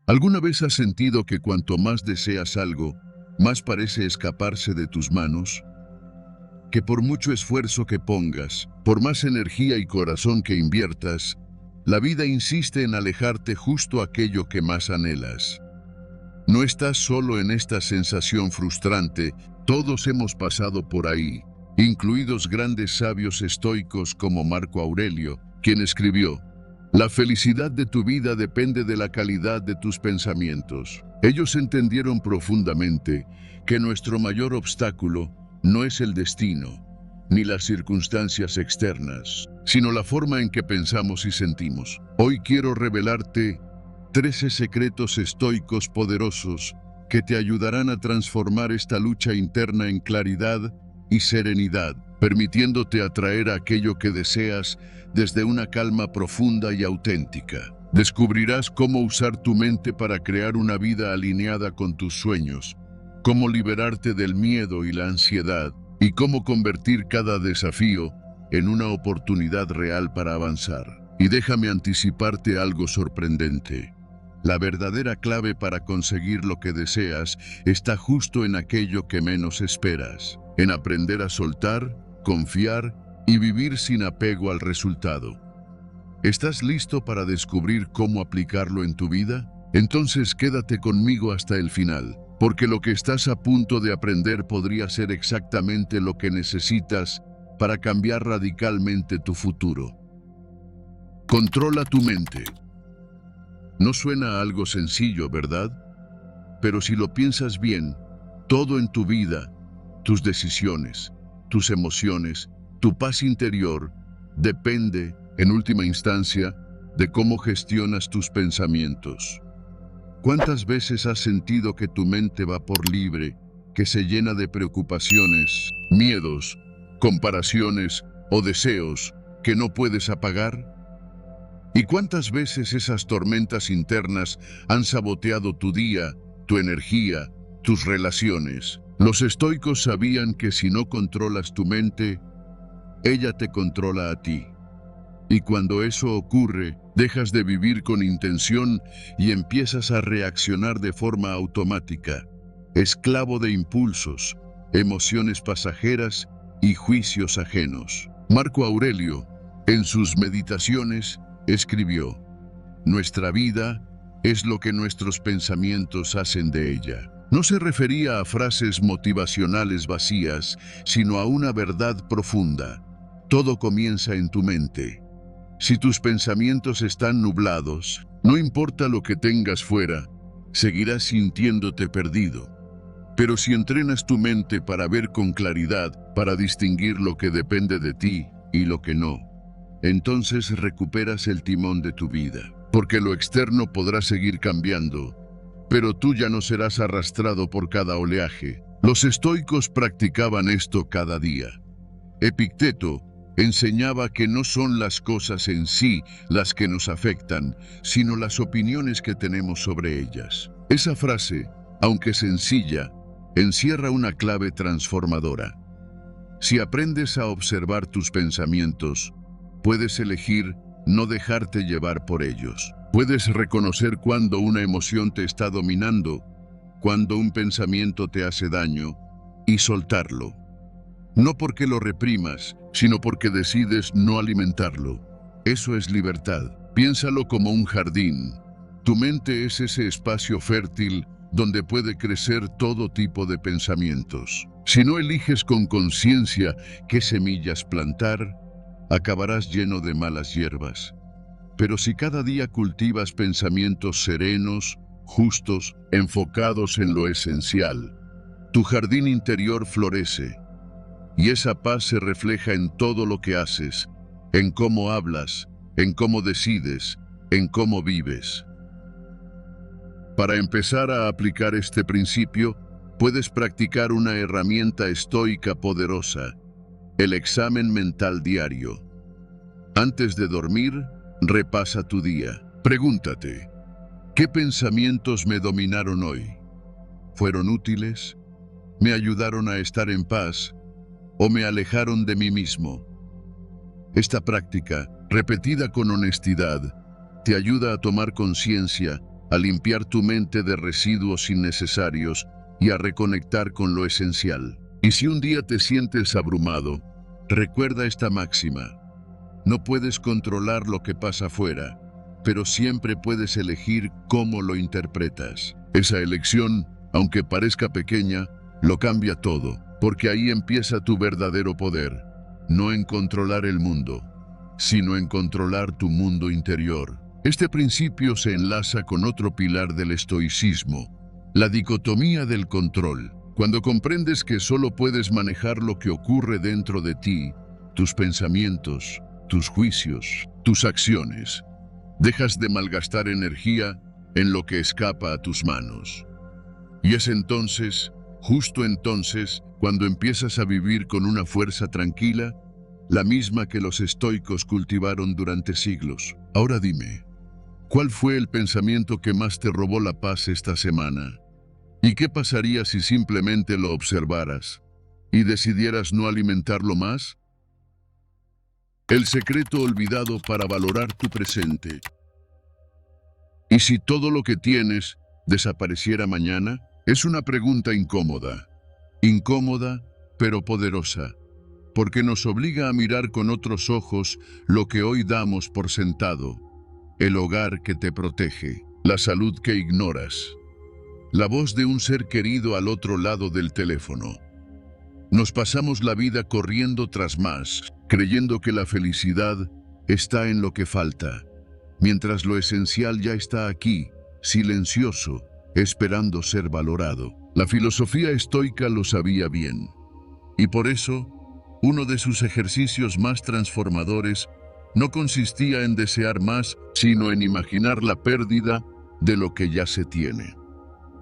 ¿Alguna vez has sentido que cuanto más deseas algo, más parece escaparse de tus manos? Que por mucho esfuerzo que pongas, por más energía y corazón que inviertas, la vida insiste en alejarte justo aquello que más anhelas. No estás solo en esta sensación frustrante, todos hemos pasado por ahí, incluidos grandes sabios estoicos como Marco Aurelio, quien escribió: la felicidad de tu vida depende de la calidad de tus pensamientos. Ellos entendieron profundamente que nuestro mayor obstáculo no es el destino, ni las circunstancias externas, sino la forma en que pensamos y sentimos. Hoy quiero revelarte 13 secretos estoicos poderosos que te ayudarán a transformar esta lucha interna en claridad y serenidad, permitiéndote atraer aquello que deseas desde una calma profunda y auténtica. Descubrirás cómo usar tu mente para crear una vida alineada con tus sueños, cómo liberarte del miedo y la ansiedad, y cómo convertir cada desafío en una oportunidad real para avanzar. Y déjame anticiparte algo sorprendente. La verdadera clave para conseguir lo que deseas está justo en aquello que menos esperas, en aprender a soltar, confiar y vivir sin apego al resultado. ¿Estás listo para descubrir cómo aplicarlo en tu vida? Entonces quédate conmigo hasta el final, porque lo que estás a punto de aprender podría ser exactamente lo que necesitas para cambiar radicalmente tu futuro. Controla tu mente. No suena a algo sencillo, ¿verdad? Pero si lo piensas bien, todo en tu vida, tus decisiones, tus emociones, tu paz interior, depende, en última instancia, de cómo gestionas tus pensamientos. ¿Cuántas veces has sentido que tu mente va por libre, que se llena de preocupaciones, miedos, comparaciones o deseos que no puedes apagar? ¿Y cuántas veces esas tormentas internas han saboteado tu día, tu energía, tus relaciones? Los estoicos sabían que si no controlas tu mente, ella te controla a ti. Y cuando eso ocurre, dejas de vivir con intención y empiezas a reaccionar de forma automática, esclavo de impulsos, emociones pasajeras y juicios ajenos. Marco Aurelio, en sus Meditaciones, escribió: nuestra vida es lo que nuestros pensamientos hacen de ella. No se refería a frases motivacionales vacías, sino a una verdad profunda. Todo comienza en tu mente. Si tus pensamientos están nublados, no importa lo que tengas fuera, seguirás sintiéndote perdido. Pero si entrenas tu mente para ver con claridad, para distinguir lo que depende de ti y lo que no, entonces recuperas el timón de tu vida. Porque lo externo podrá seguir cambiando, pero tú ya no serás arrastrado por cada oleaje. Los estoicos practicaban esto cada día. Epicteto enseñaba que no son las cosas en sí las que nos afectan, sino las opiniones que tenemos sobre ellas. Esa frase, aunque sencilla, encierra una clave transformadora. Si aprendes a observar tus pensamientos, puedes elegir no dejarte llevar por ellos. Puedes reconocer cuando una emoción te está dominando, cuando un pensamiento te hace daño, y soltarlo. No porque lo reprimas, sino porque decides no alimentarlo. Eso es libertad. Piénsalo como un jardín. Tu mente es ese espacio fértil donde puede crecer todo tipo de pensamientos. Si no eliges con conciencia qué semillas plantar, acabarás lleno de malas hierbas. Pero si cada día cultivas pensamientos serenos, justos, enfocados en lo esencial, tu jardín interior florece. Y esa paz se refleja en todo lo que haces, en cómo hablas, en cómo decides, en cómo vives. Para empezar a aplicar este principio, puedes practicar una herramienta estoica poderosa: el examen mental diario. Antes de dormir, repasa tu día. Pregúntate: ¿qué pensamientos me dominaron hoy? ¿Fueron útiles? ¿Me ayudaron a estar en paz? ¿O me alejaron de mí mismo? Esta práctica, repetida con honestidad, te ayuda a tomar conciencia a limpiar tu mente de residuos innecesarios y a reconectar con lo esencial. Y si un día te sientes abrumado, recuerda esta máxima: no puedes controlar lo que pasa afuera, pero siempre puedes elegir cómo lo interpretas. Esa elección, aunque parezca pequeña, lo cambia todo, porque ahí empieza tu verdadero poder, no en controlar el mundo, sino en controlar tu mundo interior. Este principio se enlaza con otro pilar del estoicismo, la dicotomía del control. Cuando comprendes que solo puedes manejar lo que ocurre dentro de ti, tus pensamientos, tus juicios, tus acciones, dejas de malgastar energía en lo que escapa a tus manos. Y es entonces, justo entonces, cuando empiezas a vivir con una fuerza tranquila, la misma que los estoicos cultivaron durante siglos. Ahora dime, ¿cuál fue el pensamiento que más te robó la paz esta semana? ¿Y qué pasaría si simplemente lo observaras y decidieras no alimentarlo más? El secreto olvidado para valorar tu presente. ¿Y si todo lo que tienes desapareciera mañana? Es una pregunta incómoda. Incómoda, pero poderosa, porque nos obliga a mirar con otros ojos lo que hoy damos por sentado: el hogar que te protege, la salud que ignoras, la voz de un ser querido al otro lado del teléfono. Nos pasamos la vida corriendo tras más, creyendo que la felicidad está en lo que falta, mientras lo esencial ya está aquí, silencioso, esperando ser valorado. La filosofía estoica lo sabía bien, y por eso, uno de sus ejercicios más transformadores no consistía en desear más, sino en imaginar la pérdida de lo que ya se tiene.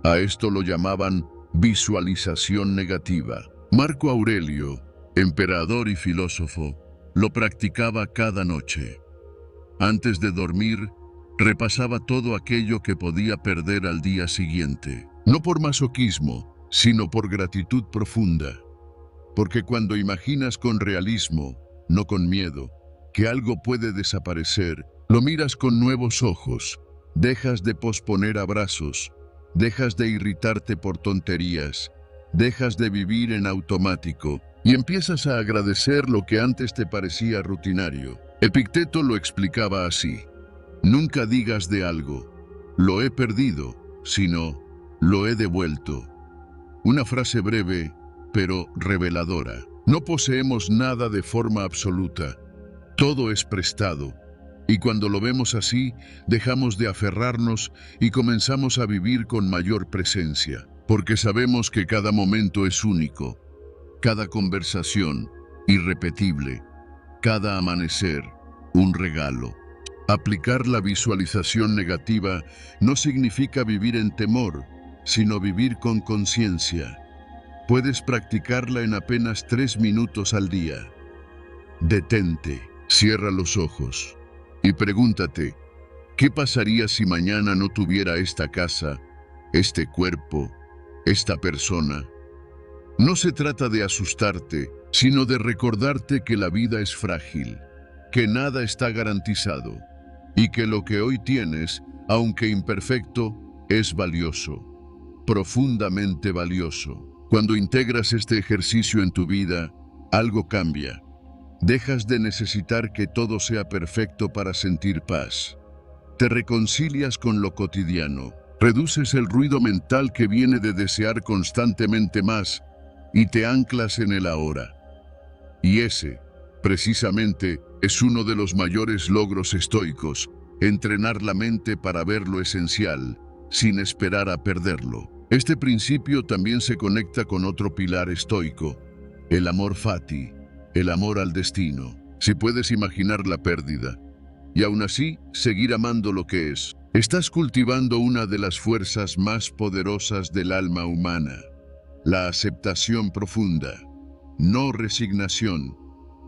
A esto lo llamaban visualización negativa. Marco Aurelio, emperador y filósofo, lo practicaba cada noche. Antes de dormir, repasaba todo aquello que podía perder al día siguiente, no por masoquismo, sino por gratitud profunda. Porque cuando imaginas con realismo, no con miedo, que algo puede desaparecer, lo miras con nuevos ojos, dejas de posponer abrazos, dejas de irritarte por tonterías, dejas de vivir en automático y empiezas a agradecer lo que antes te parecía rutinario. Epicteto lo explicaba así: nunca digas de algo, lo he perdido, sino, lo he devuelto. Una frase breve, pero reveladora. No poseemos nada de forma absoluta, todo es prestado. Y cuando lo vemos así, dejamos de aferrarnos y comenzamos a vivir con mayor presencia, porque sabemos que cada momento es único, cada conversación irrepetible, cada amanecer un regalo. Aplicar la visualización negativa no significa vivir en temor, sino vivir con conciencia. Puedes practicarla en apenas 3 minutos al día. Detente, cierra los ojos y pregúntate: ¿qué pasaría si mañana no tuviera esta casa, este cuerpo, esta persona? No se trata de asustarte, sino de recordarte que la vida es frágil, que nada está garantizado y que lo que hoy tienes, aunque imperfecto, es valioso, profundamente valioso. Cuando integras este ejercicio en tu vida, algo cambia. Dejas de necesitar que todo sea perfecto para sentir paz. Te reconcilias con lo cotidiano, reduces el ruido mental que viene de desear constantemente más y te anclas en el ahora. Y ese, precisamente, es uno de los mayores logros estoicos: entrenar la mente para ver lo esencial, sin esperar a perderlo. Este principio también se conecta con otro pilar estoico, el amor fati, el amor al destino. Si puedes imaginar la pérdida y aún así seguir amando lo que es, estás cultivando una de las fuerzas más poderosas del alma humana: la aceptación profunda, no resignación,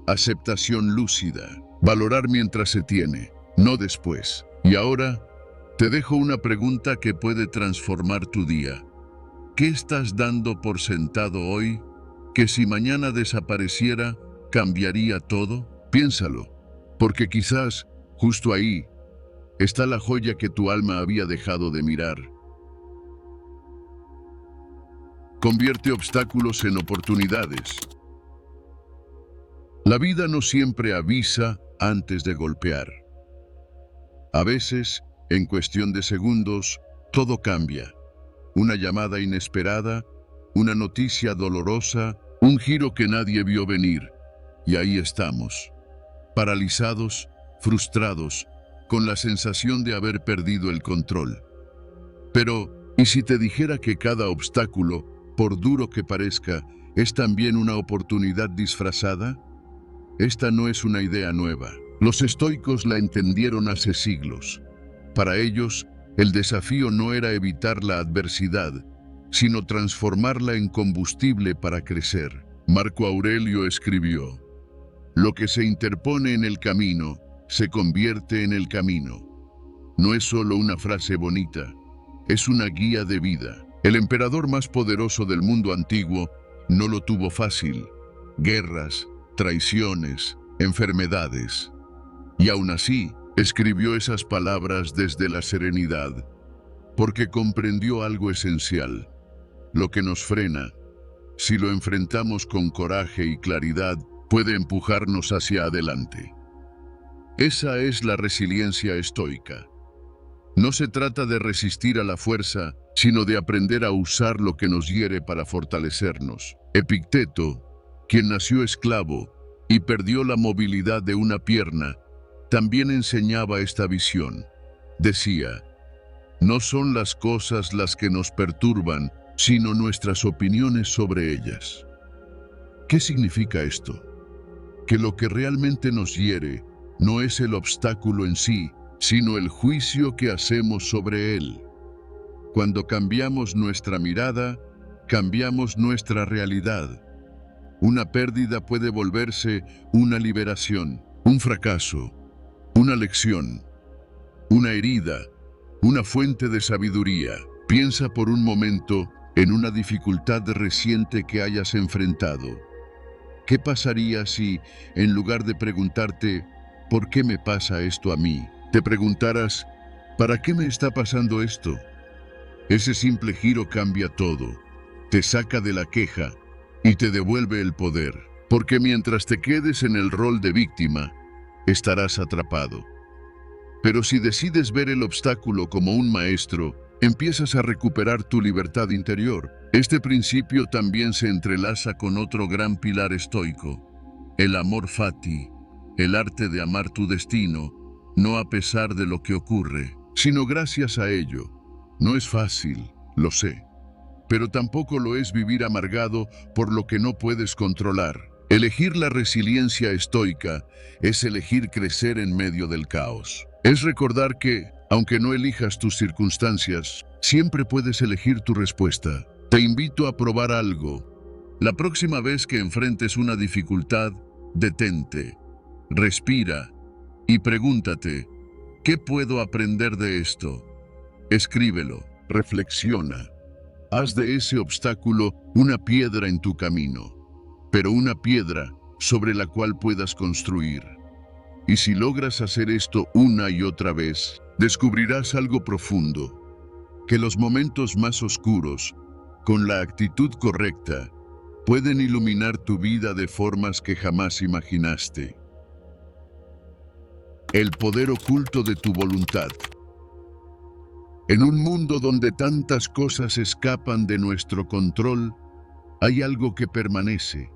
aceptación lúcida, valorar mientras se tiene, no después. Y ahora, te dejo una pregunta que puede transformar tu día. ¿Qué estás dando por sentado hoy, que si mañana desapareciera, cambiaría todo? Piénsalo, porque quizás, justo ahí, está la joya que tu alma había dejado de mirar. Convierte obstáculos en oportunidades. La vida no siempre avisa antes de golpear. A veces, en cuestión de segundos, todo cambia. Una llamada inesperada, una noticia dolorosa, un giro que nadie vio venir. Y ahí estamos, paralizados, frustrados, con la sensación de haber perdido el control. Pero, ¿y si te dijera que cada obstáculo, por duro que parezca, es también una oportunidad disfrazada? Esta no es una idea nueva. Los estoicos la entendieron hace siglos. Para ellos, el desafío no era evitar la adversidad, sino transformarla en combustible para crecer. Marco Aurelio escribió: "Lo que se interpone en el camino, se convierte en el camino". No es solo una frase bonita, es una guía de vida. El emperador más poderoso del mundo antiguo no lo tuvo fácil. Guerras, traiciones, enfermedades. Y aún así, escribió esas palabras desde la serenidad, porque comprendió algo esencial. Lo que nos frena, si lo enfrentamos con coraje y claridad, puede empujarnos hacia adelante. Esa es la resiliencia estoica. No se trata de resistir a la fuerza, sino de aprender a usar lo que nos hiere para fortalecernos. Epicteto, quien nació esclavo y perdió la movilidad de una pierna, también enseñaba esta visión. Decía: "No son las cosas las que nos perturban, sino nuestras opiniones sobre ellas". ¿Qué significa esto? Que lo que realmente nos hiere no es el obstáculo en sí, sino el juicio que hacemos sobre él. Cuando cambiamos nuestra mirada, cambiamos nuestra realidad. Una pérdida puede volverse una liberación, un fracaso, una lección, una herida, una fuente de sabiduría. Piensa por un momento en una dificultad reciente que hayas enfrentado. ¿Qué pasaría si, en lugar de preguntarte ¿por qué me pasa esto a mí?, te preguntaras ¿para qué me está pasando esto? Ese simple giro cambia todo. Te saca de la queja y te devuelve el poder. Porque mientras te quedes en el rol de víctima, estarás atrapado. Pero si decides ver el obstáculo como un maestro, empiezas a recuperar tu libertad interior. Este principio también se entrelaza con otro gran pilar estoico: el amor fati, el arte de amar tu destino, no a pesar de lo que ocurre, sino gracias a ello. No es fácil, lo sé, pero tampoco lo es vivir amargado por lo que no puedes controlar. Elegir la resiliencia estoica es elegir crecer en medio del caos. Es recordar que, aunque no elijas tus circunstancias, siempre puedes elegir tu respuesta. Te invito a probar algo. La próxima vez que enfrentes una dificultad, detente, respira y pregúntate: ¿qué puedo aprender de esto? Escríbelo, reflexiona. Haz de ese obstáculo una piedra en tu camino, pero una piedra sobre la cual puedas construir. Y si logras hacer esto una y otra vez, descubrirás algo profundo: que los momentos más oscuros, con la actitud correcta, pueden iluminar tu vida de formas que jamás imaginaste. El poder oculto de tu voluntad. En un mundo donde tantas cosas escapan de nuestro control, hay algo que permanece,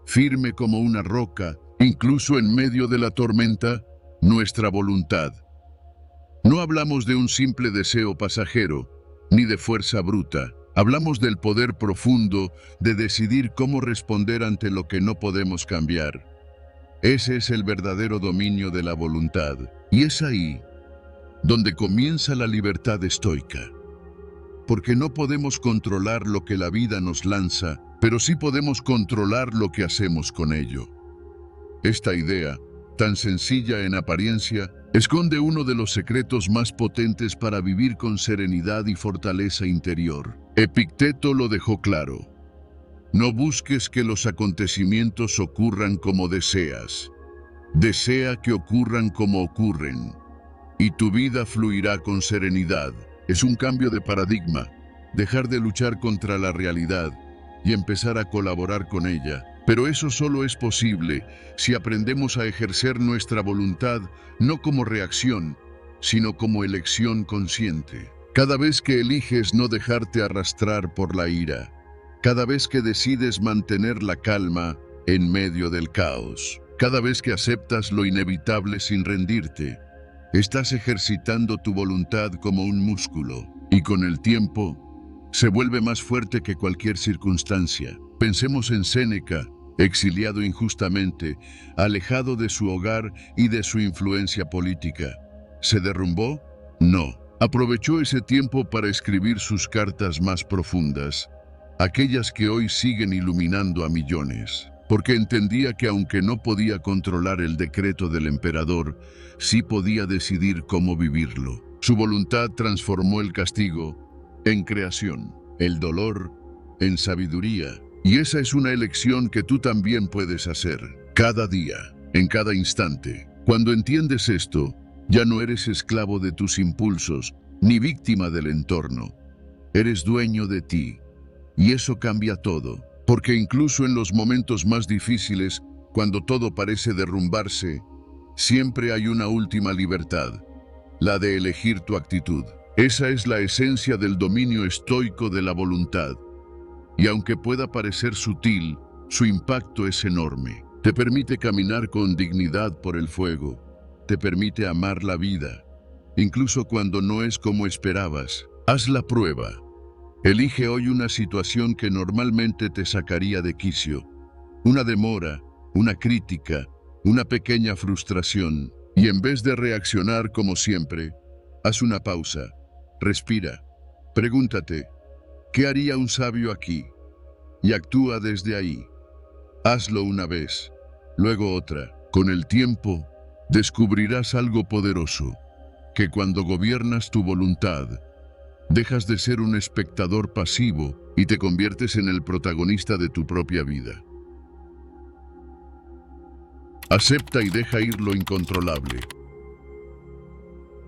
firme como una roca, incluso en medio de la tormenta: nuestra voluntad. No hablamos de un simple deseo pasajero, ni de fuerza bruta. Hablamos del poder profundo de decidir cómo responder ante lo que no podemos cambiar. Ese es el verdadero dominio de la voluntad. Y es ahí donde comienza la libertad estoica. Porque no podemos controlar lo que la vida nos lanza, pero sí podemos controlar lo que hacemos con ello. Esta idea, tan sencilla en apariencia, esconde uno de los secretos más potentes para vivir con serenidad y fortaleza interior. Epicteto lo dejó claro: no busques que los acontecimientos ocurran como deseas, desea que ocurran como ocurren. y tu vida fluirá con serenidad. Es un cambio de paradigma, dejar de luchar contra la realidad y empezar a colaborar con ella. Pero eso solo es posible si aprendemos a ejercer nuestra voluntad no como reacción, sino como elección consciente. Cada vez que eliges no dejarte arrastrar por la ira, cada vez que decides mantener la calma en medio del caos, cada vez que aceptas lo inevitable sin rendirte, estás ejercitando tu voluntad como un músculo y con el tiempo se vuelve más fuerte que cualquier circunstancia. Pensemos en Séneca, exiliado injustamente, alejado de su hogar y de su influencia política. ¿Se derrumbó? No. Aprovechó ese tiempo para escribir sus cartas más profundas, aquellas que hoy siguen iluminando a millones, porque entendía que aunque no podía controlar el decreto del emperador, sí podía decidir cómo vivirlo. Su voluntad transformó el castigo en creación, el dolor en sabiduría. Y esa es una elección que tú también puedes hacer, cada día, en cada instante. Cuando entiendes esto, ya no eres esclavo de tus impulsos, ni víctima del entorno. Eres dueño de ti. Y eso cambia todo, porque incluso en los momentos más difíciles, cuando todo parece derrumbarse, siempre hay una última libertad, la de elegir tu actitud. Esa es la esencia del dominio estoico de la voluntad. Y aunque pueda parecer sutil, su impacto es enorme. Te permite caminar con dignidad por el fuego. Te permite amar la vida, incluso cuando no es como esperabas. Haz la prueba. Elige hoy una situación que normalmente te sacaría de quicio. Una demora, una crítica, una pequeña frustración. Y en vez de reaccionar como siempre, haz una pausa. Respira. Pregúntate, ¿qué haría un sabio aquí? Y actúa desde ahí. Hazlo una vez, luego otra. Con el tiempo, descubrirás algo poderoso, que cuando gobiernas tu voluntad, dejas de ser un espectador pasivo y te conviertes en el protagonista de tu propia vida. Acepta y deja ir lo incontrolable.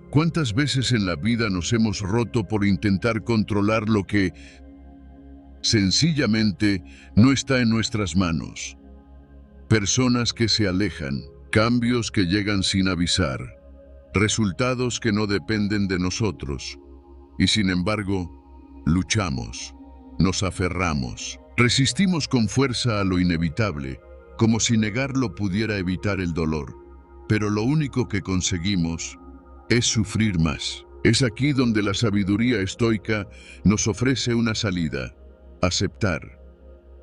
¿Cuántas veces en la vida nos hemos roto por intentar controlar lo que sencillamente no está en nuestras manos? Personas que se alejan, cambios que llegan sin avisar, resultados que no dependen de nosotros. Y sin embargo, luchamos, nos aferramos, resistimos con fuerza a lo inevitable, como si negarlo pudiera evitar el dolor. Pero lo único que conseguimos es sufrir más. Es aquí donde la sabiduría estoica nos ofrece una salida: aceptar.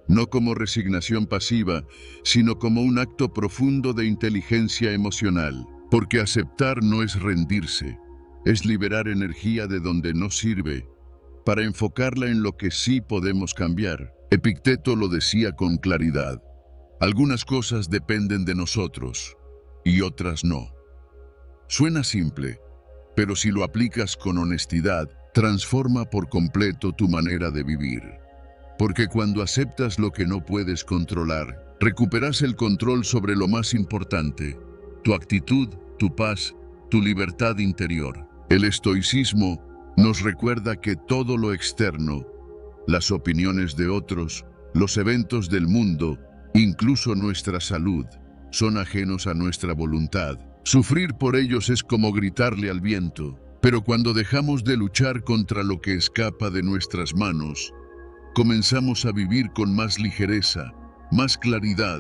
No como resignación pasiva, sino como un acto profundo de inteligencia emocional. Porque aceptar no es rendirse, es liberar energía de donde no sirve, para enfocarla en lo que sí podemos cambiar. Epicteto lo decía con claridad: algunas cosas dependen de nosotros, y otras no. Suena simple, pero si lo aplicas con honestidad, transforma por completo tu manera de vivir. Porque cuando aceptas lo que no puedes controlar, recuperas el control sobre lo más importante: tu actitud, tu paz, tu libertad interior. El estoicismo nos recuerda que todo lo externo, las opiniones de otros, los eventos del mundo, incluso nuestra salud, son ajenos a nuestra voluntad. Sufrir por ellos es como gritarle al viento, pero cuando dejamos de luchar contra lo que escapa de nuestras manos, comenzamos a vivir con más ligereza, más claridad,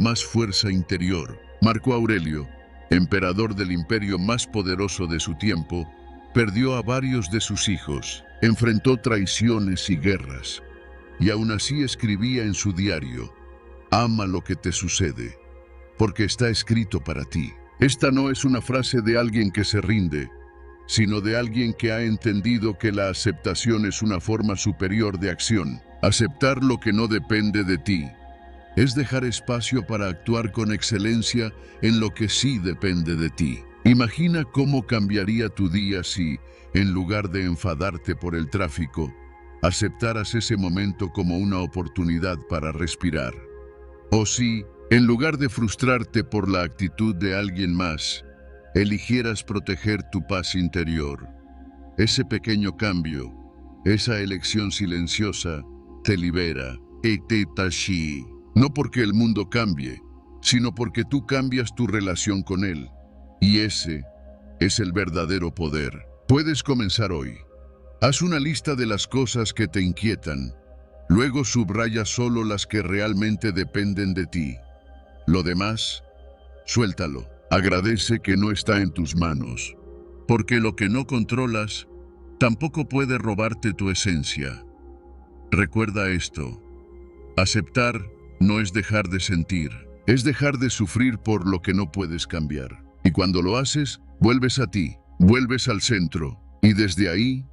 más fuerza interior. Marco Aurelio, emperador del imperio más poderoso de su tiempo, perdió a varios de sus hijos, enfrentó traiciones y guerras, y aún así escribía en su diario: ama lo que te sucede, porque está escrito para ti. Esta no es una frase de alguien que se rinde, sino de alguien que ha entendido que la aceptación es una forma superior de acción. Aceptar lo que no depende de ti es dejar espacio para actuar con excelencia en lo que sí depende de ti. Imagina cómo cambiaría tu día si, en lugar de enfadarte por el tráfico, aceptaras ese momento como una oportunidad para respirar. O si, en lugar de frustrarte por la actitud de alguien más, eligieras proteger tu paz interior. Ese pequeño cambio, esa elección silenciosa, te libera. Etetashi. No porque el mundo cambie, sino porque tú cambias tu relación con él. Y ese es el verdadero poder. Puedes comenzar hoy. Haz una lista de las cosas que te inquietan. Luego subraya solo las que realmente dependen de ti. Lo demás, suéltalo. Agradece que no está en tus manos. Porque lo que no controlas, tampoco puede robarte tu esencia. Recuerda esto. Aceptar no es dejar de sentir, es dejar de sufrir por lo que no puedes cambiar. Y cuando lo haces, vuelves a ti, vuelves al centro. Y desde ahí,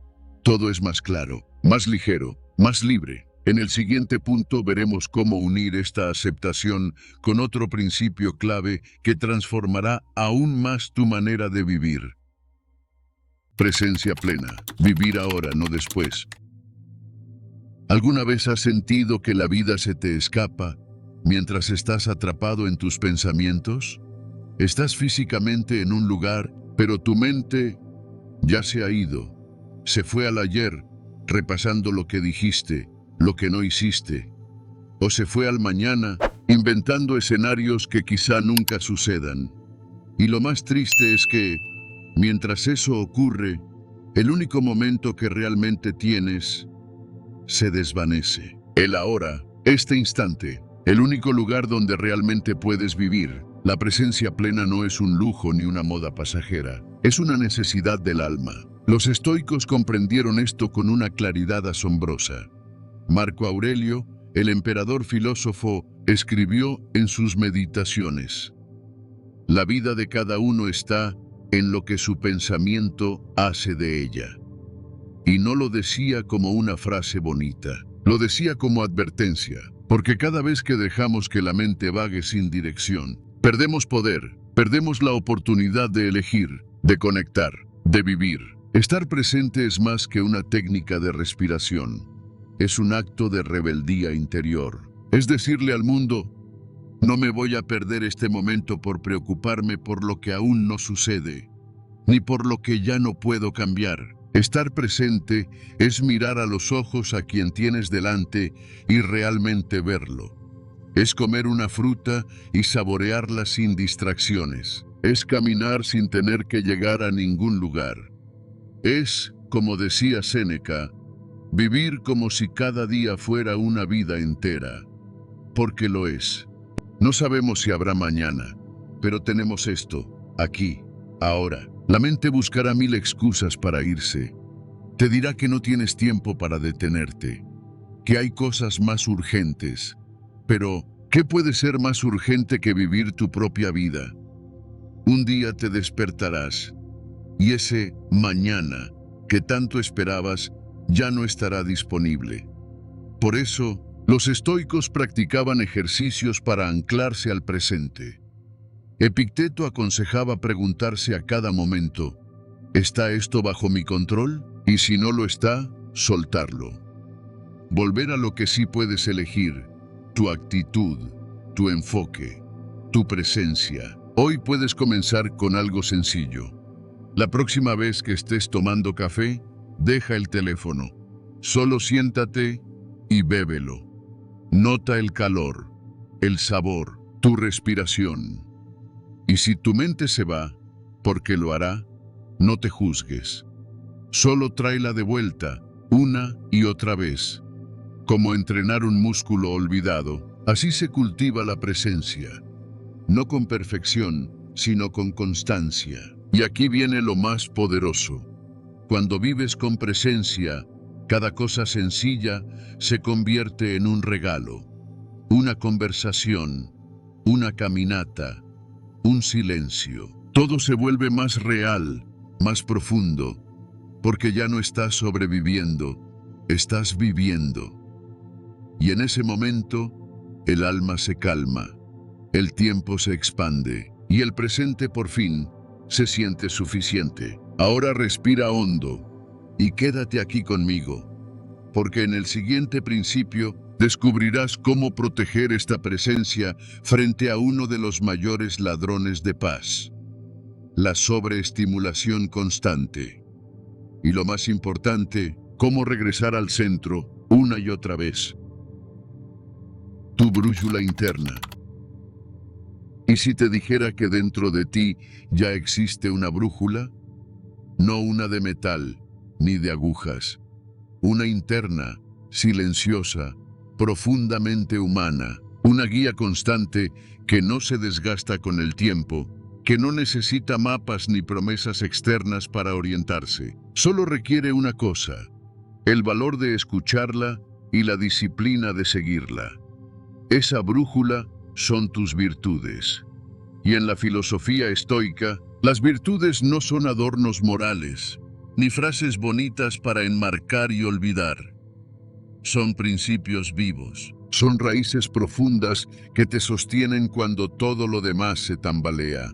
todo es más claro, más ligero, más libre. En el siguiente punto veremos cómo unir esta aceptación con otro principio clave que transformará aún más tu manera de vivir. Presencia plena. Vivir ahora, no después. ¿Alguna vez has sentido que la vida se te escapa mientras estás atrapado en tus pensamientos? Estás físicamente en un lugar, pero tu mente ya se ha ido. Se fue al ayer, repasando lo que dijiste, lo que no hiciste. O se fue al mañana, inventando escenarios que quizá nunca sucedan. Y lo más triste es que, mientras eso ocurre, el único momento que realmente tienes se desvanece. El ahora, este instante, el único lugar donde realmente puedes vivir. La presencia plena no es un lujo ni una moda pasajera, es una necesidad del alma. Los estoicos comprendieron esto con una claridad asombrosa. Marco Aurelio, el emperador filósofo, escribió en sus meditaciones: la vida de cada uno está en lo que su pensamiento hace de ella. Y no lo decía como una frase bonita, lo decía como advertencia, porque cada vez que dejamos que la mente vague sin dirección, perdemos poder, perdemos la oportunidad de elegir, de conectar, de vivir. Estar presente es más que una técnica de respiración, es un acto de rebeldía interior. Es decirle al mundo: no me voy a perder este momento por preocuparme por lo que aún no sucede, ni por lo que ya no puedo cambiar. Estar presente es mirar a los ojos a quien tienes delante y realmente verlo. Es comer una fruta y saborearla sin distracciones. Es caminar sin tener que llegar a ningún lugar. Es, como decía Séneca, vivir como si cada día fuera una vida entera. Porque lo es. No sabemos si habrá mañana, pero tenemos esto, aquí, ahora. La mente buscará 1000 excusas para irse. Te dirá que no tienes tiempo para detenerte, que hay cosas más urgentes. Pero, ¿qué puede ser más urgente que vivir tu propia vida? Un día te despertarás, y ese mañana que tanto esperabas ya no estará disponible. Por eso, los estoicos practicaban ejercicios para anclarse al presente. Epicteto aconsejaba preguntarse a cada momento: ¿está esto bajo mi control? Y si no lo está, soltarlo. Volver a lo que sí puedes elegir: tu actitud, tu enfoque, tu presencia. Hoy puedes comenzar con algo sencillo. La próxima vez que estés tomando café, deja el teléfono. Solo siéntate y bébelo. Nota el calor, el sabor, tu respiración. Y si tu mente se va, porque lo hará, no te juzgues. Solo tráela de vuelta, una y otra vez. Como entrenar un músculo olvidado, así se cultiva la presencia. No con perfección, sino con constancia. Y aquí viene lo más poderoso. Cuando vives con presencia, cada cosa sencilla se convierte en un regalo. Una conversación, una caminata, un silencio. Todo se vuelve más real, más profundo, porque ya no estás sobreviviendo, estás viviendo. Y en ese momento, el alma se calma, el tiempo se expande, y el presente por fin se siente suficiente. Ahora respira hondo y quédate aquí conmigo, porque en el siguiente principio descubrirás cómo proteger esta presencia frente a uno de los mayores ladrones de paz: la sobreestimulación constante. Y lo más importante, cómo regresar al centro una y otra vez. Tu brújula interna. ¿Y si te dijera que dentro de ti ya existe una brújula? No una de metal, ni de agujas. Una interna, silenciosa, profundamente humana. Una guía constante que no se desgasta con el tiempo, que no necesita mapas ni promesas externas para orientarse. Solo requiere una cosa: el valor de escucharla y la disciplina de seguirla. Esa brújula son tus virtudes. Y en la filosofía estoica, las virtudes no son adornos morales, ni frases bonitas para enmarcar y olvidar. Son principios vivos. Son raíces profundas que te sostienen cuando todo lo demás se tambalea.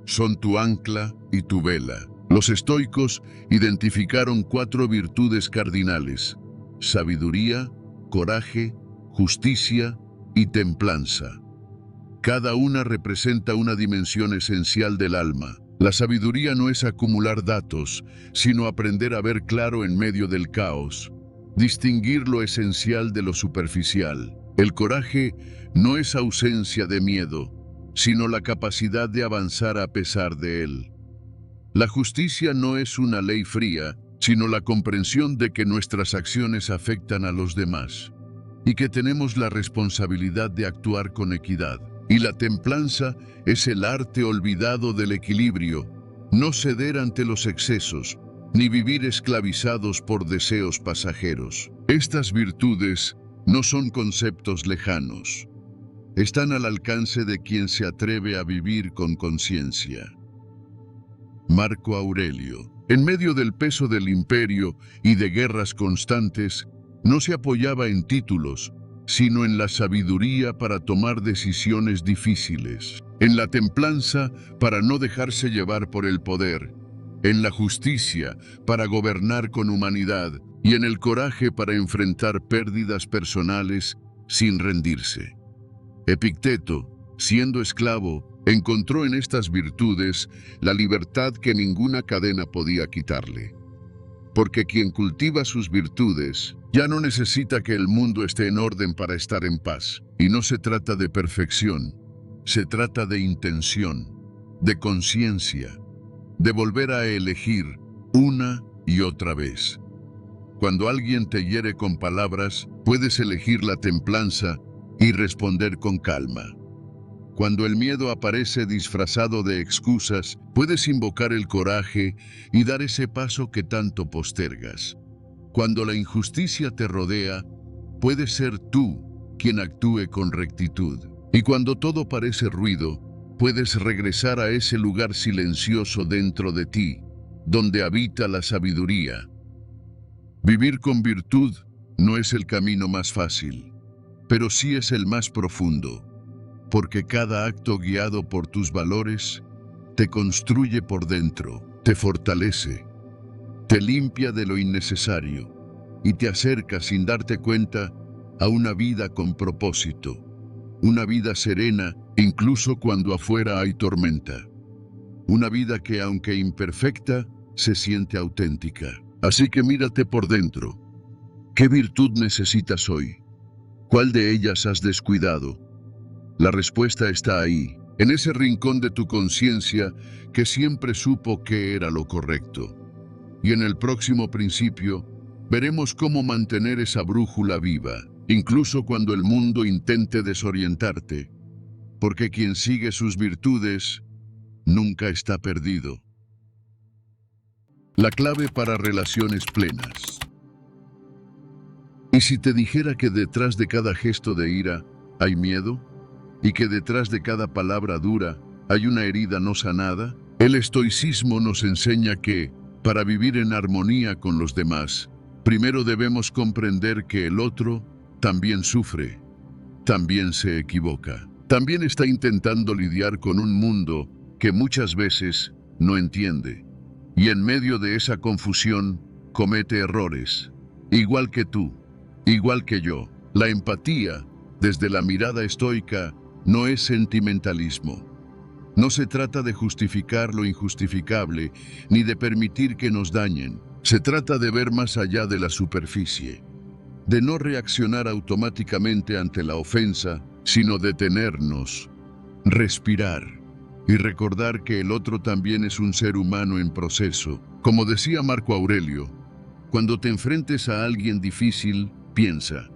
Son tu ancla y tu vela. Los estoicos identificaron 4 virtudes cardinales: sabiduría, coraje, justicia y templanza. Cada una representa una dimensión esencial del alma. La sabiduría no es acumular datos, sino aprender a ver claro en medio del caos, distinguir lo esencial de lo superficial. El coraje no es ausencia de miedo, sino la capacidad de avanzar a pesar de él. La justicia no es una ley fría, sino la comprensión de que nuestras acciones afectan a los demás y que tenemos la responsabilidad de actuar con equidad. Y la templanza es el arte olvidado del equilibrio: no ceder ante los excesos, ni vivir esclavizados por deseos pasajeros. Estas virtudes no son conceptos lejanos. Están al alcance de quien se atreve a vivir con conciencia. Marco Aurelio. En medio del peso del imperio y de guerras constantes, no se apoyaba en títulos, sino en la sabiduría para tomar decisiones difíciles, en la templanza para no dejarse llevar por el poder, en la justicia para gobernar con humanidad y en el coraje para enfrentar pérdidas personales sin rendirse. Epicteto, siendo esclavo, encontró en estas virtudes la libertad que ninguna cadena podía quitarle. Porque quien cultiva sus virtudes ya no necesita que el mundo esté en orden para estar en paz. Y no se trata de perfección, se trata de intención, de conciencia, de volver a elegir una y otra vez. Cuando alguien te hiere con palabras, puedes elegir la templanza y responder con calma. Cuando el miedo aparece disfrazado de excusas, puedes invocar el coraje y dar ese paso que tanto postergas. Cuando la injusticia te rodea, puedes ser tú quien actúe con rectitud. Y cuando todo parece ruido, puedes regresar a ese lugar silencioso dentro de ti, donde habita la sabiduría. Vivir con virtud no es el camino más fácil, pero sí es el más profundo. Porque cada acto guiado por tus valores te construye por dentro, te fortalece, te limpia de lo innecesario y te acerca sin darte cuenta a una vida con propósito, una vida serena incluso cuando afuera hay tormenta, una vida que aunque imperfecta se siente auténtica. Así que mírate por dentro. ¿Qué virtud necesitas hoy? ¿Cuál de ellas has descuidado? La respuesta está ahí, en ese rincón de tu conciencia que siempre supo que era lo correcto. Y en el próximo principio, veremos cómo mantener esa brújula viva, incluso cuando el mundo intente desorientarte, porque quien sigue sus virtudes nunca está perdido. La clave para relaciones plenas. ¿Y si te dijera que detrás de cada gesto de ira hay miedo? ¿Y que detrás de cada palabra dura hay una herida no sanada? El estoicismo nos enseña que, para vivir en armonía con los demás, primero debemos comprender que el otro también sufre, también se equivoca, también está intentando lidiar con un mundo que muchas veces no entiende. Y en medio de esa confusión, comete errores, igual que tú, igual que yo. La empatía, desde la mirada estoica, no es sentimentalismo, No se trata de justificar lo injustificable, ni de permitir que nos dañen. Se trata de ver más allá de la superficie, de no reaccionar automáticamente ante la ofensa, sino detenernos, respirar y recordar que el otro también es un ser humano en proceso. Como decía Marco Aurelio, cuando te enfrentes a alguien difícil, piensa,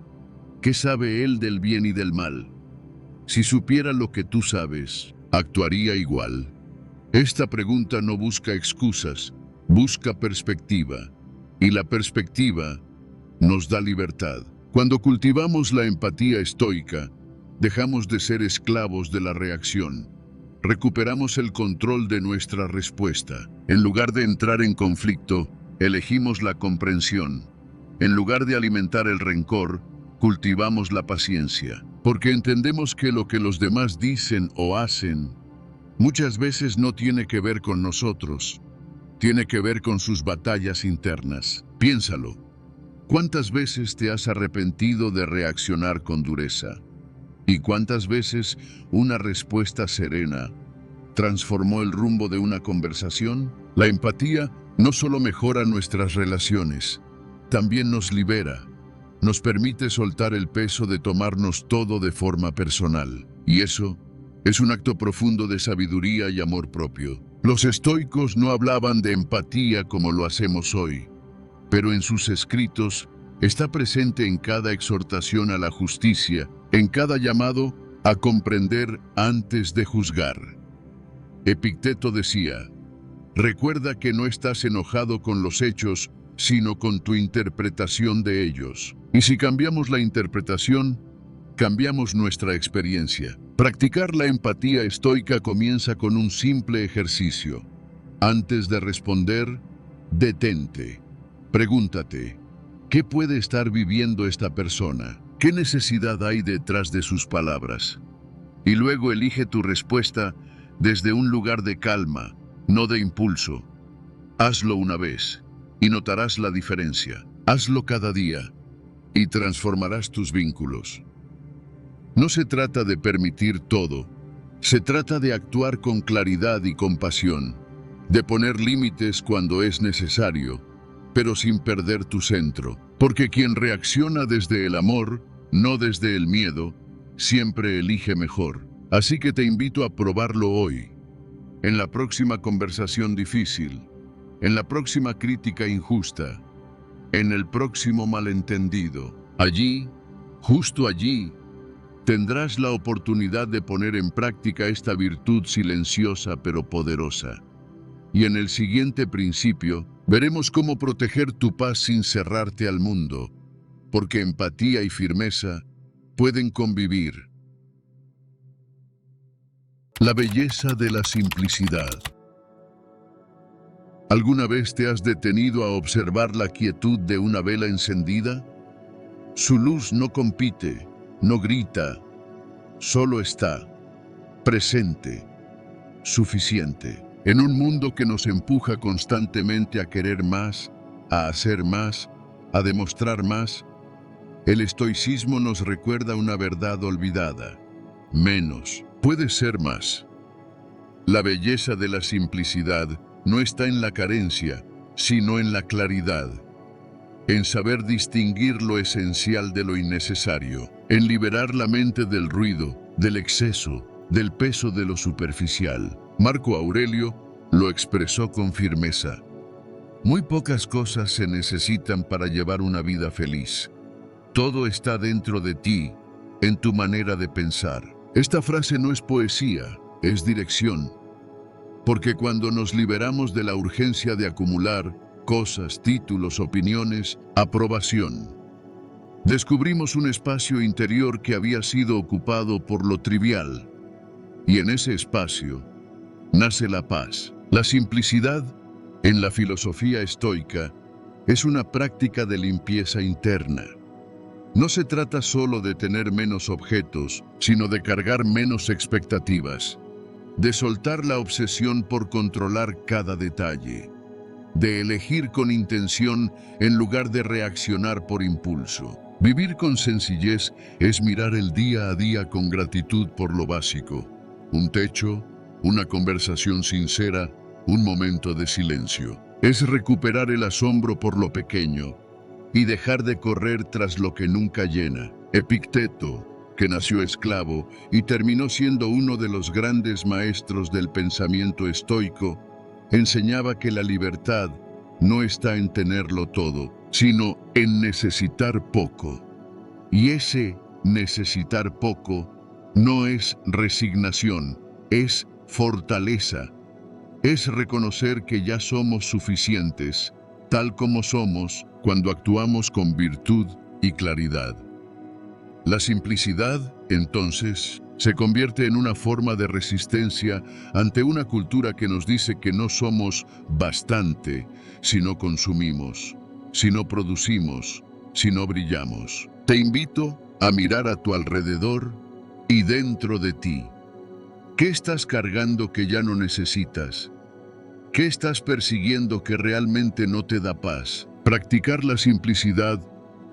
¿qué sabe él del bien y del mal? Si supiera lo que tú sabes, ¿actuaría igual? Esta pregunta no busca excusas, busca perspectiva. Y la perspectiva nos da libertad. Cuando cultivamos la empatía estoica, dejamos de ser esclavos de la reacción. Recuperamos el control de nuestra respuesta. En lugar de entrar en conflicto, elegimos la comprensión. En lugar de alimentar el rencor, cultivamos la paciencia. Porque entendemos que lo que los demás dicen o hacen muchas veces no tiene que ver con nosotros. Tiene que ver con sus batallas internas. Piénsalo. ¿Cuántas veces te has arrepentido de reaccionar con dureza? ¿Y cuántas veces una respuesta serena transformó el rumbo de una conversación? La empatía no solo mejora nuestras relaciones, también nos libera. Nos permite soltar el peso de tomarnos todo de forma personal. Y eso es un acto profundo de sabiduría y amor propio. Los estoicos no hablaban de empatía como lo hacemos hoy, pero en sus escritos está presente en cada exhortación a la justicia, en cada llamado a comprender antes de juzgar. Epicteto decía, recuerda que no estás enojado con los hechos, sino con tu interpretación de ellos. Y si cambiamos la interpretación, cambiamos nuestra experiencia. Practicar la empatía estoica comienza con un simple ejercicio. Antes de responder, detente. Pregúntate, ¿qué puede estar viviendo esta persona? ¿Qué necesidad hay detrás de sus palabras? Y luego elige tu respuesta desde un lugar de calma, no de impulso. Hazlo una vez y notarás la diferencia. Hazlo cada día y transformarás tus vínculos. No se trata de permitir todo, se trata de actuar con claridad y compasión, de poner límites cuando es necesario, pero sin perder tu centro, porque quien reacciona desde el amor, no desde el miedo, siempre elige mejor. Así que te invito a probarlo hoy, en la próxima conversación difícil, en la próxima crítica injusta, en el próximo malentendido. Allí, justo allí, tendrás la oportunidad de poner en práctica esta virtud silenciosa pero poderosa. Y en el siguiente principio, veremos cómo proteger tu paz sin cerrarte al mundo, porque empatía y firmeza pueden convivir. La belleza de la simplicidad. ¿Alguna vez te has detenido a observar la quietud de una vela encendida? Su luz no compite, no grita, solo está, presente, suficiente. En un mundo que nos empuja constantemente a querer más, a hacer más, a demostrar más, el estoicismo nos recuerda una verdad olvidada. Menos puede ser más. La belleza de la simplicidad no está en la carencia, sino en la claridad, en saber distinguir lo esencial de lo innecesario, en liberar la mente del ruido, del exceso, del peso de lo superficial. Marco Aurelio lo expresó con firmeza. Muy pocas cosas se necesitan para llevar una vida feliz. Todo está dentro de ti, en tu manera de pensar. Esta frase no es poesía, es dirección. Porque cuando nos liberamos de la urgencia de acumular cosas, títulos, opiniones, aprobación, descubrimos un espacio interior que había sido ocupado por lo trivial. Y en ese espacio nace la paz. La simplicidad, en la filosofía estoica, es una práctica de limpieza interna. No se trata solo de tener menos objetos, sino de cargar menos expectativas, de soltar la obsesión por controlar cada detalle, de elegir con intención en lugar de reaccionar por impulso. Vivir con sencillez es mirar el día a día con gratitud por lo básico: un techo, una conversación sincera, un momento de silencio. Es recuperar el asombro por lo pequeño y dejar de correr tras lo que nunca llena. Epicteto, que nació esclavo y terminó siendo uno de los grandes maestros del pensamiento estoico, enseñaba que la libertad no está en tenerlo todo, sino en necesitar poco. Y ese necesitar poco no es resignación, es fortaleza. Es reconocer que ya somos suficientes, tal como somos, cuando actuamos con virtud y claridad. La simplicidad, entonces, se convierte en una forma de resistencia ante una cultura que nos dice que no somos bastante si no consumimos, si no producimos, si no brillamos. Te invito a mirar a tu alrededor y dentro de ti. ¿Qué estás cargando que ya no necesitas? ¿Qué estás persiguiendo que realmente no te da paz? Practicar la simplicidad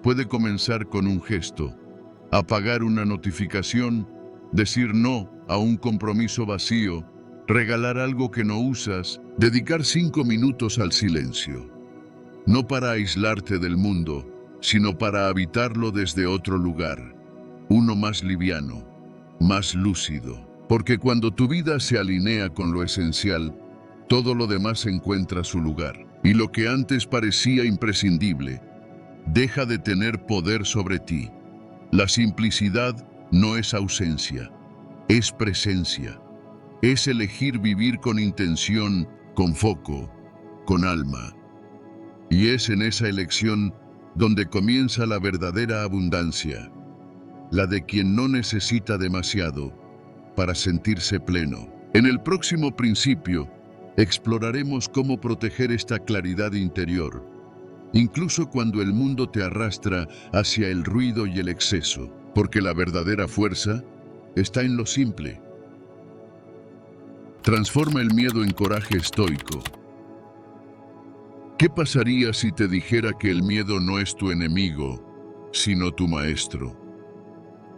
puede comenzar con un gesto. Apagar una notificación, decir no a un compromiso vacío, regalar algo que no usas, dedicar 5 minutos al silencio. No para aislarte del mundo, sino para habitarlo desde otro lugar. Uno más liviano, más lúcido. Porque cuando tu vida se alinea con lo esencial, todo lo demás encuentra su lugar. Y lo que antes parecía imprescindible, deja de tener poder sobre ti. La simplicidad no es ausencia, es presencia. Es elegir vivir con intención, con foco, con alma. Y es en esa elección donde comienza la verdadera abundancia, la de quien no necesita demasiado para sentirse pleno. En el próximo principio, exploraremos cómo proteger esta claridad interior, incluso cuando el mundo te arrastra hacia el ruido y el exceso, porque la verdadera fuerza está en lo simple. Transforma el miedo en coraje estoico. ¿Qué pasaría si te dijera que el miedo no es tu enemigo, sino tu maestro?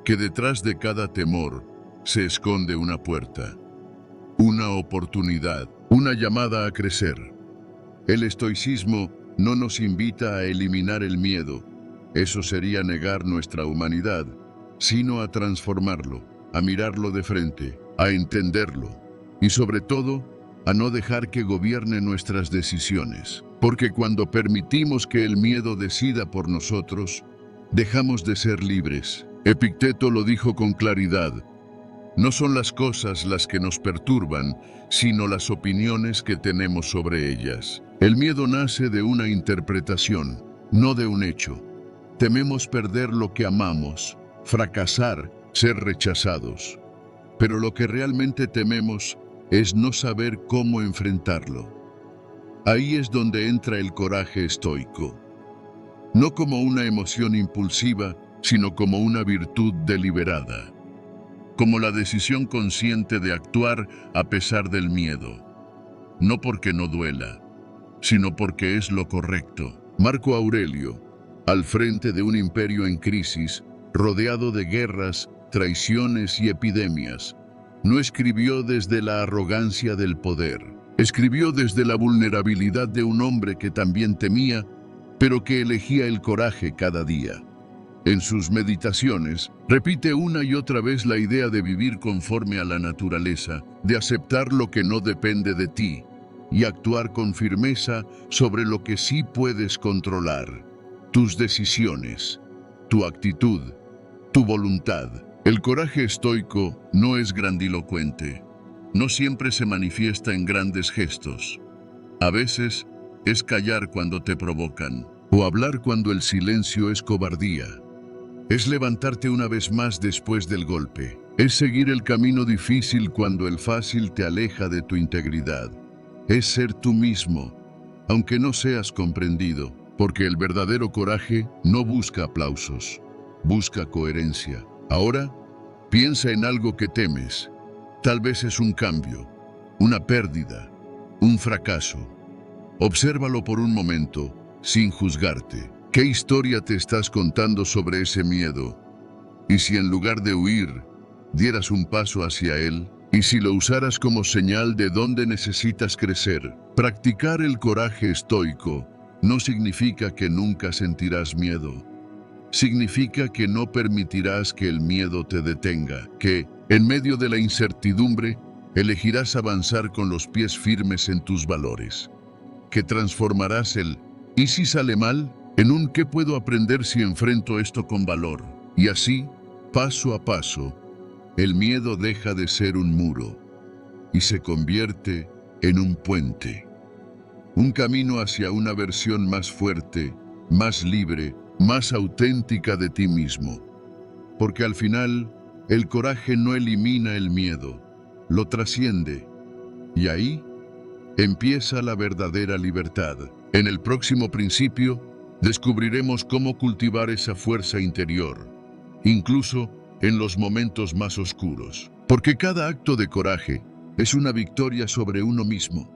Que detrás de cada temor se esconde una puerta, una oportunidad, una llamada a crecer. El estoicismo no nos invita a eliminar el miedo, eso sería negar nuestra humanidad, sino a transformarlo, a mirarlo de frente, a entenderlo y sobre todo, a no dejar que gobierne nuestras decisiones. Porque cuando permitimos que el miedo decida por nosotros, dejamos de ser libres. Epicteto lo dijo con claridad: no son las cosas las que nos perturban, sino las opiniones que tenemos sobre ellas. El miedo nace de una interpretación, no de un hecho. Tememos perder lo que amamos, fracasar, ser rechazados. Pero lo que realmente tememos es no saber cómo enfrentarlo. Ahí es donde entra el coraje estoico. No como una emoción impulsiva, sino como una virtud deliberada. Como la decisión consciente de actuar a pesar del miedo. No porque no duela, sino porque es lo correcto. Marco Aurelio, al frente de un imperio en crisis, rodeado de guerras, traiciones y epidemias, no escribió desde la arrogancia del poder. Escribió desde la vulnerabilidad de un hombre que también temía, pero que elegía el coraje cada día. En sus meditaciones, repite una y otra vez la idea de vivir conforme a la naturaleza, de aceptar lo que no depende de ti y actuar con firmeza sobre lo que sí puedes controlar. Tus decisiones, tu actitud, tu voluntad. El coraje estoico no es grandilocuente. No siempre se manifiesta en grandes gestos. A veces es callar cuando te provocan, o hablar cuando el silencio es cobardía. Es levantarte una vez más después del golpe. Es seguir el camino difícil cuando el fácil te aleja de tu integridad. Es ser tú mismo, aunque no seas comprendido, porque el verdadero coraje no busca aplausos, busca coherencia. Ahora, piensa en algo que temes. Tal vez es un cambio, una pérdida, un fracaso. Obsérvalo por un momento, sin juzgarte. ¿Qué historia te estás contando sobre ese miedo? Y si en lugar de huir, dieras un paso hacia él, y si lo usaras como señal de dónde necesitas crecer. Practicar el coraje estoico no significa que nunca sentirás miedo. Significa que no permitirás que el miedo te detenga, que, en medio de la incertidumbre, elegirás avanzar con los pies firmes en tus valores. Que transformarás el ¿y si sale mal? En un ¿qué puedo aprender si enfrento esto con valor? Y así, paso a paso, el miedo deja de ser un muro y se convierte en un puente. Un camino hacia una versión más fuerte, más libre, más auténtica de ti mismo. Porque al final, el coraje no elimina el miedo, lo trasciende. Y ahí empieza la verdadera libertad. En el próximo principio, descubriremos cómo cultivar esa fuerza interior, incluso en los momentos más oscuros. Porque cada acto de coraje es una victoria sobre uno mismo.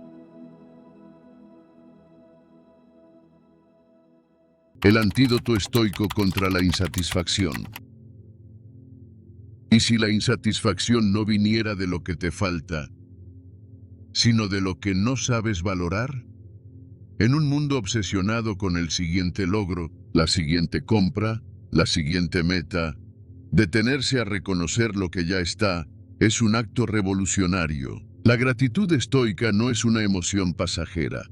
El antídoto estoico contra la insatisfacción. ¿Y si la insatisfacción no viniera de lo que te falta, sino de lo que no sabes valorar? En un mundo obsesionado con el siguiente logro, la siguiente compra, la siguiente meta, detenerse a reconocer lo que ya está es un acto revolucionario. La gratitud estoica no es una emoción pasajera,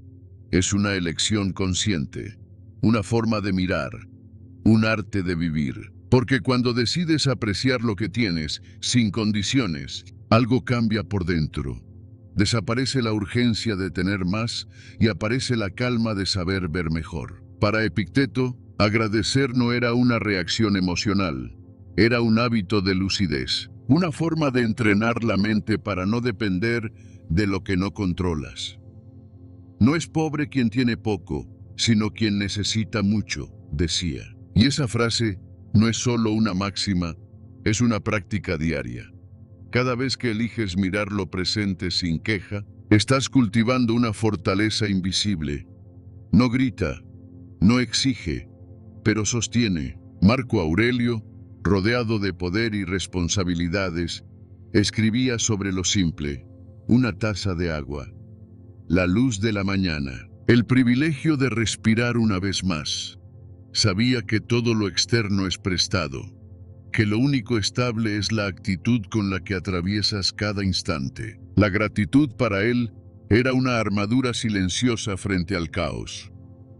es una elección consciente, una forma de mirar, un arte de vivir. Porque cuando decides apreciar lo que tienes, sin condiciones, algo cambia por dentro. Desaparece la urgencia de tener más y aparece la calma de saber ver mejor. Para Epicteto, agradecer no era una reacción emocional, era un hábito de lucidez, una forma de entrenar la mente para no depender de lo que no controlas. No es pobre quien tiene poco, sino quien necesita mucho, decía. Y esa frase no es solo una máxima, es una práctica diaria. Cada vez que eliges mirar lo presente sin queja, estás cultivando una fortaleza invisible. No grita, no exige, pero sostiene. Marco Aurelio, rodeado de poder y responsabilidades, escribía sobre lo simple: una taza de agua, la luz de la mañana, el privilegio de respirar una vez más. Sabía que todo lo externo es prestado, que lo único estable es la actitud con la que atraviesas cada instante. La gratitud para él era una armadura silenciosa frente al caos,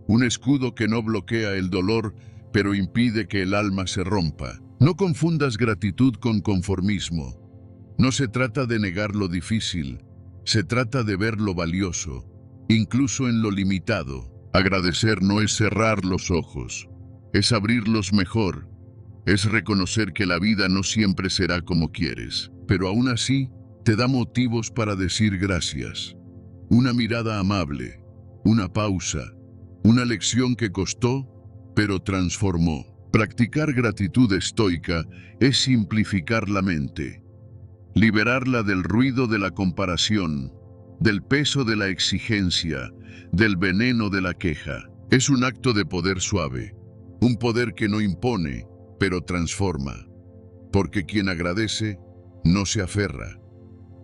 un escudo que no bloquea el dolor, pero impide que el alma se rompa. No confundas gratitud con conformismo. No se trata de negar lo difícil, se trata de ver lo valioso, incluso en lo limitado. Agradecer no es cerrar los ojos, es abrirlos mejor. Es reconocer que la vida no siempre será como quieres, pero aún así te da motivos para decir gracias. Una mirada amable, una pausa, una lección que costó, pero transformó. Practicar gratitud estoica es simplificar la mente, liberarla del ruido de la comparación, del peso de la exigencia, del veneno de la queja. Es un acto de poder suave, un poder que no impone, pero transforma. Porque quien agradece no se aferra,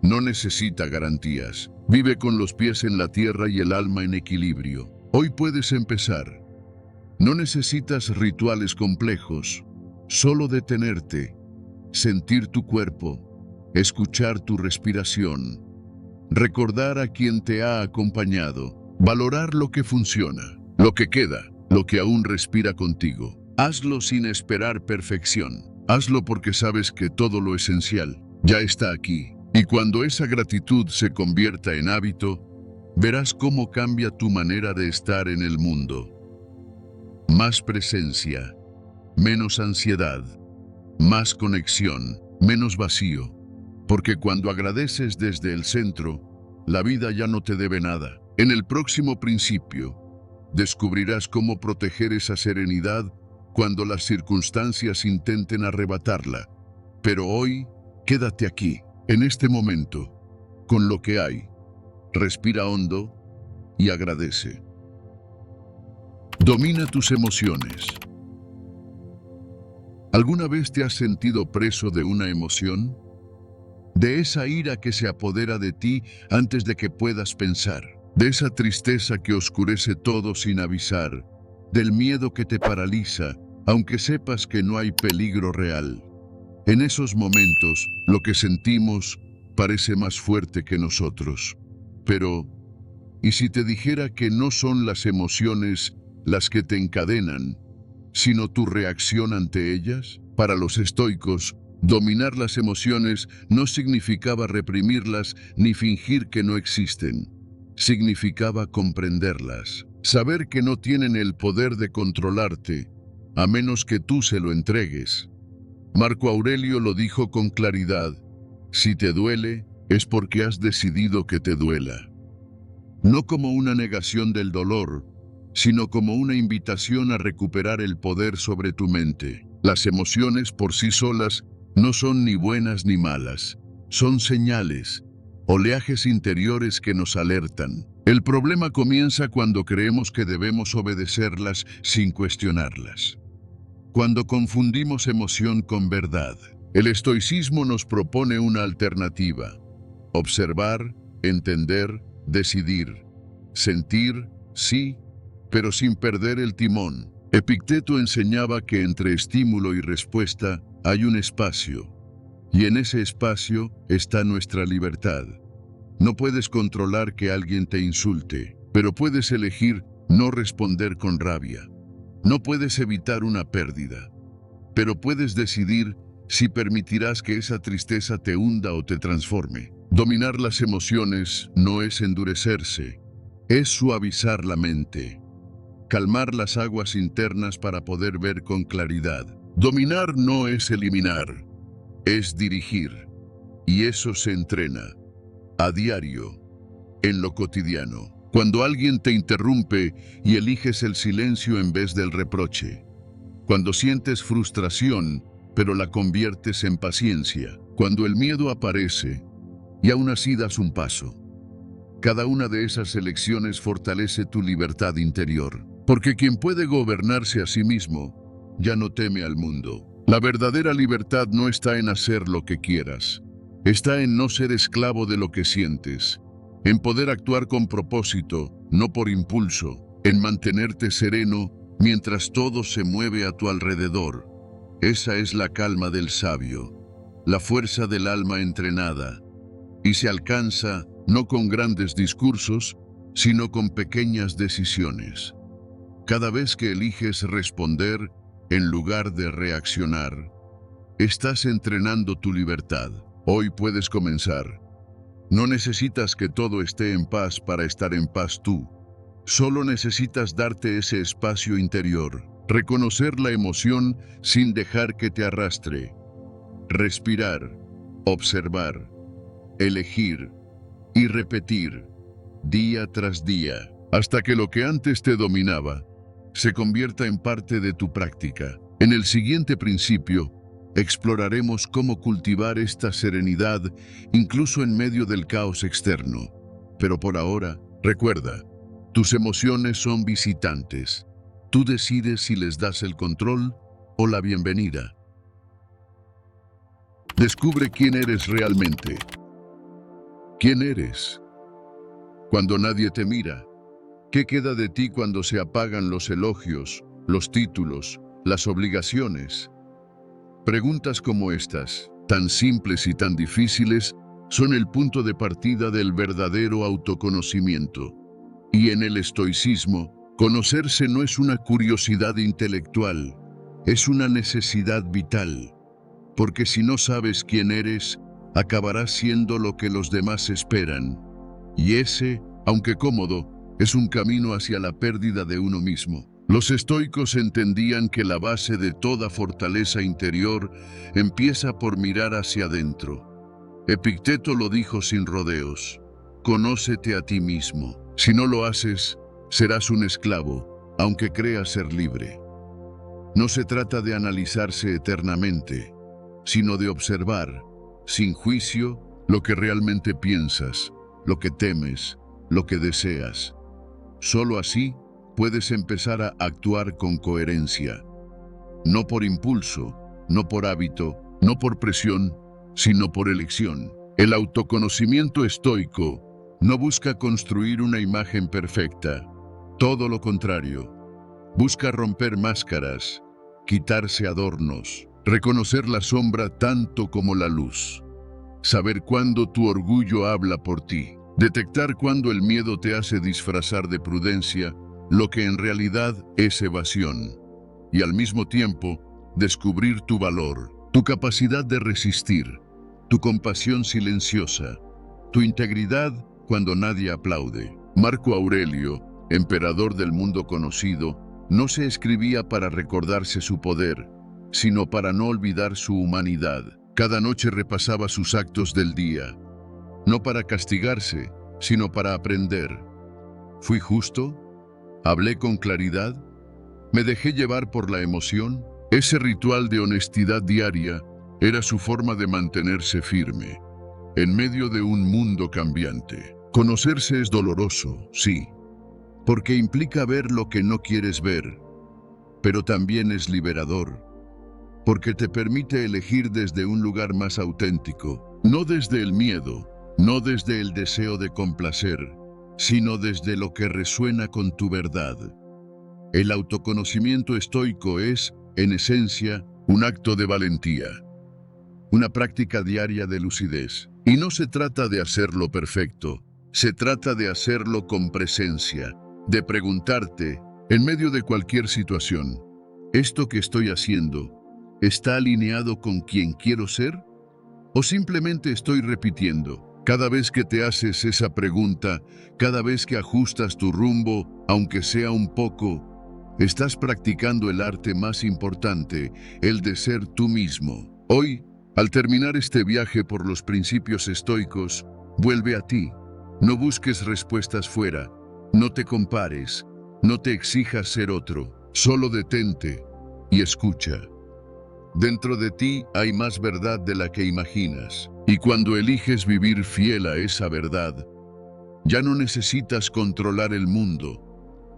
no necesita garantías, vive con los pies en la tierra y el alma en equilibrio. Hoy puedes empezar. No necesitas rituales complejos, solo detenerte, sentir tu cuerpo, escuchar tu respiración, recordar a quien te ha acompañado, valorar lo que funciona, lo que queda, lo que aún respira contigo. Hazlo sin esperar perfección. Hazlo porque sabes que todo lo esencial ya está aquí. Y cuando esa gratitud se convierta en hábito, verás cómo cambia tu manera de estar en el mundo. Más presencia, menos ansiedad, más conexión, menos vacío. Porque cuando agradeces desde el centro, la vida ya no te debe nada. En el próximo principio, descubrirás cómo proteger esa serenidad cuando las circunstancias intenten arrebatarla. Pero hoy, quédate aquí, en este momento, con lo que hay. Respira hondo y agradece. Domina tus emociones. ¿Alguna vez te has sentido preso de una emoción? de esa ira que se apodera de ti antes de que puedas pensar, de esa tristeza que oscurece todo sin avisar, del miedo que te paraliza, aunque sepas que no hay peligro real. En esos momentos, lo que sentimos parece más fuerte que nosotros. Pero, ¿y si te dijera que no son las emociones las que te encadenan, sino tu reacción ante ellas? Para los estoicos, dominar las emociones no significaba reprimirlas ni fingir que no existen. Significaba comprenderlas, saber que no tienen el poder de controlarte, a menos que tú se lo entregues. Marco Aurelio lo dijo con claridad: si te duele, es porque has decidido que te duela. No como una negación del dolor, sino como una invitación a recuperar el poder sobre tu mente. Las emociones por sí solas no son ni buenas ni malas, son señales, oleajes interiores que nos alertan. El problema comienza cuando creemos que debemos obedecerlas sin cuestionarlas. Cuando confundimos emoción con verdad. El estoicismo nos propone una alternativa: observar, entender, decidir, sentir, sí, pero sin perder el timón. Epicteto enseñaba que entre estímulo y respuesta hay un espacio, y en ese espacio está nuestra libertad. No puedes controlar que alguien te insulte, pero puedes elegir no responder con rabia. No puedes evitar una pérdida, pero puedes decidir si permitirás que esa tristeza te hunda o te transforme. Dominar las emociones no es endurecerse, es suavizar la mente, calmar las aguas internas para poder ver con claridad. Dominar no es eliminar, es dirigir, y eso se entrena a diario, en lo cotidiano. Cuando alguien te interrumpe y eliges el silencio en vez del reproche. Cuando sientes frustración, pero la conviertes en paciencia. Cuando el miedo aparece y aún así das un paso. Cada una de esas elecciones fortalece tu libertad interior. Porque quien puede gobernarse a sí mismo, ya no teme al mundo. La verdadera libertad no está en hacer lo que quieras. Está en no ser esclavo de lo que sientes. En poder actuar con propósito, no por impulso. En mantenerte sereno mientras todo se mueve a tu alrededor. Esa es la calma del sabio, la fuerza del alma entrenada, y se alcanza no con grandes discursos, sino con pequeñas decisiones. Cada vez que eliges responder en lugar de reaccionar, estás entrenando tu libertad. Hoy puedes comenzar. No necesitas que todo esté en paz para estar en paz tú. Solo necesitas darte ese espacio interior, reconocer la emoción sin dejar que te arrastre, respirar, observar, elegir y repetir, día tras día, hasta que lo que antes te dominaba se convierta en parte de tu práctica. En el siguiente principio, exploraremos cómo cultivar esta serenidad incluso en medio del caos externo. Pero por ahora, recuerda, tus emociones son visitantes. Tú decides si les das el control o la bienvenida. Descubre quién eres realmente. ¿Quién eres? Cuando nadie te mira. ¿Qué queda de ti cuando se apagan los elogios, los títulos, las obligaciones? Preguntas como estas, tan simples y tan difíciles, son el punto de partida del verdadero autoconocimiento. Y en el estoicismo, conocerse no es una curiosidad intelectual, es una necesidad vital. Porque si no sabes quién eres, acabarás siendo lo que los demás esperan. Y ese, aunque cómodo, es un camino hacia la pérdida de uno mismo. Los estoicos entendían que la base de toda fortaleza interior empieza por mirar hacia adentro. Epicteto lo dijo sin rodeos: conócete a ti mismo. Si no lo haces, serás un esclavo, aunque creas ser libre. No se trata de analizarse eternamente, sino de observar, sin juicio, lo que realmente piensas, lo que temes, lo que deseas. Solo así puedes empezar a actuar con coherencia. No por impulso, no por hábito, no por presión, sino por elección. El autoconocimiento estoico no busca construir una imagen perfecta. Todo lo contrario. Busca romper máscaras, quitarse adornos, reconocer la sombra tanto como la luz. Saber cuándo tu orgullo habla por ti. Detectar cuándo el miedo te hace disfrazar de prudencia lo que en realidad es evasión. Y al mismo tiempo, descubrir tu valor, tu capacidad de resistir, tu compasión silenciosa, tu integridad cuando nadie aplaude. Marco Aurelio, emperador del mundo conocido, no se escribía para recordarse su poder, sino para no olvidar su humanidad. Cada noche repasaba sus actos del día, no para castigarse, sino para aprender. ¿Fui justo? ¿Hablé con claridad? ¿Me dejé llevar por la emoción? Ese ritual de honestidad diaria era su forma de mantenerse firme, en medio de un mundo cambiante. Conocerse es doloroso, sí, porque implica ver lo que no quieres ver, pero también es liberador, porque te permite elegir desde un lugar más auténtico, no desde el miedo, no desde el deseo de complacer, sino desde lo que resuena con tu verdad. El autoconocimiento estoico es, en esencia, un acto de valentía, una práctica diaria de lucidez. Y no se trata de hacerlo perfecto, se trata de hacerlo con presencia, de preguntarte, en medio de cualquier situación, ¿esto que estoy haciendo está alineado con quien quiero ser? ¿O simplemente estoy repitiendo? Cada vez que te haces esa pregunta, cada vez que ajustas tu rumbo, aunque sea un poco, estás practicando el arte más importante, el de ser tú mismo. Hoy, al terminar este viaje por los principios estoicos, vuelve a ti. No busques respuestas fuera, no te compares, no te exijas ser otro, solo detente y escucha. Dentro de ti hay más verdad de la que imaginas, y cuando eliges vivir fiel a esa verdad, ya no necesitas controlar el mundo,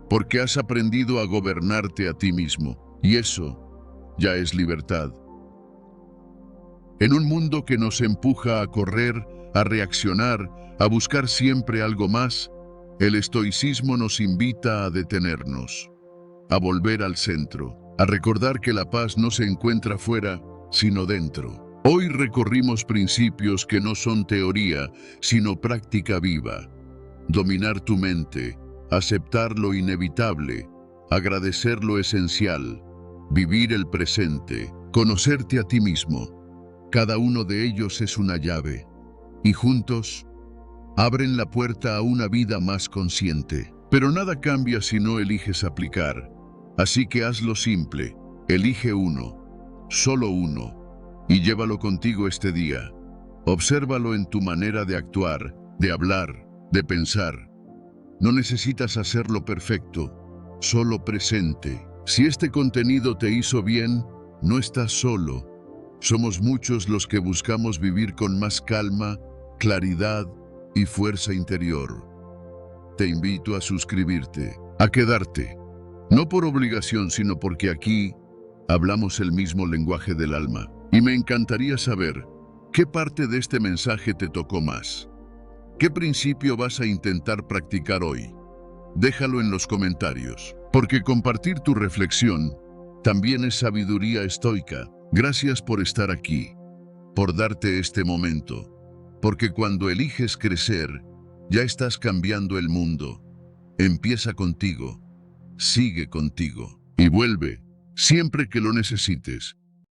porque has aprendido a gobernarte a ti mismo, y eso ya es libertad. En un mundo que nos empuja a correr, a reaccionar, a buscar siempre algo más, el estoicismo nos invita a detenernos, a volver al centro, a recordar que la paz no se encuentra fuera, sino dentro. Hoy recorrimos principios que no son teoría, sino práctica viva. Dominar tu mente, aceptar lo inevitable, agradecer lo esencial, vivir el presente, conocerte a ti mismo. Cada uno de ellos es una llave, y juntos abren la puerta a una vida más consciente. Pero nada cambia si no eliges aplicar. Así que hazlo simple, elige uno, solo uno, y llévalo contigo este día. Obsérvalo en tu manera de actuar, de hablar, de pensar. No necesitas hacerlo perfecto, solo presente. Si este contenido te hizo bien, no estás solo. Somos muchos los que buscamos vivir con más calma, claridad y fuerza interior. Te invito a suscribirte, a quedarte. No por obligación, sino porque aquí hablamos el mismo lenguaje del alma. Y me encantaría saber, ¿qué parte de este mensaje te tocó más? ¿Qué principio vas a intentar practicar hoy? Déjalo en los comentarios, porque compartir tu reflexión también es sabiduría estoica. Gracias por estar aquí, por darte este momento, porque cuando eliges crecer, ya estás cambiando el mundo. Empieza contigo. Sigue contigo y vuelve siempre que lo necesites.